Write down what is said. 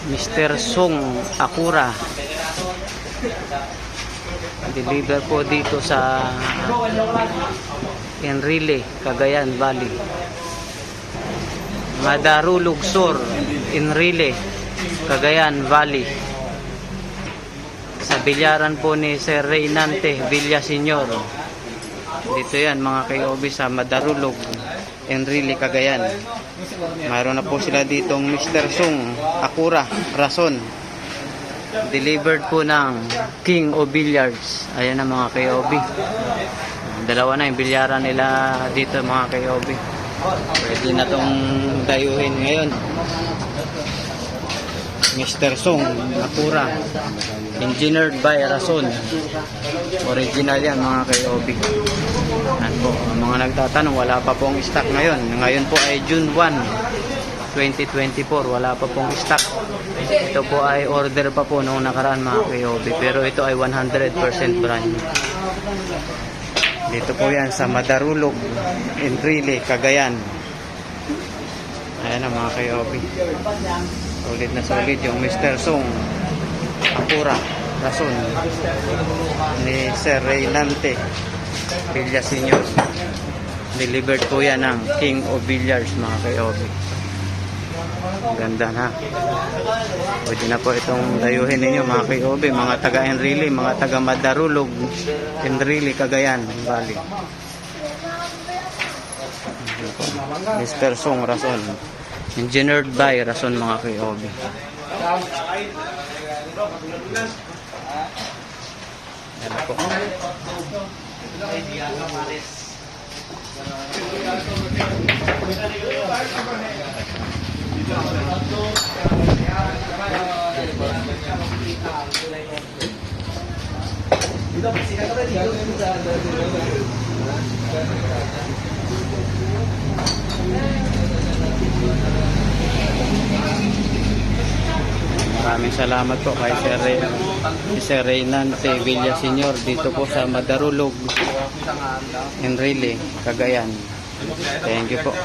Mr. Song Akura. Deliver po dito sa Enrile, Cagayan Valley. Madarulog Sur, Enrile, Cagayan Valley. Sa bilyaran po ni Sir Reynante Villaseñor. Dito yan mga kayobi sa Madarulog, Enrile, Cagayan. Mayroon na po sila ditong Mr. Song Akura, Rason. Delivered po ng King of Billiards. Ayan na mga kayobi. Dalawa na yung bilyaran nila dito mga kayobi. Pwede na tong dayuhin ngayon. Mr. Song Akura, engineered by Rason. Original yan mga kayobi. Yan po, mga nagtatanong, wala pa pong stock ngayon. Ngayon po ay June 1 2024, wala pa pong stock. Ito po ay order pa po noong nakaraan mga kayobi, pero ito ay 100% brand new. Dito po yan sa Madarulog, Enrile, Cagayan. Ayan na mga kayobi. Solid na solid yung Mr. Song Akura, Rason ni Sir Reynante Villaseñor. Delivered po yan ng King of Billiards mga kayobi. Ganda na. Pwede na po itong dayuhin ninyo mga kayobi, mga taga Enrile, mga taga Madarulog, Enrile, Cagayan Valley. Mr. Song Rason, engineered by Rason mga kayobi. Yan po. Maraming salamat po kay Sir Reynante Villaseñor dito po sa Madarulog, Enrile, Cagayan. Thank you po.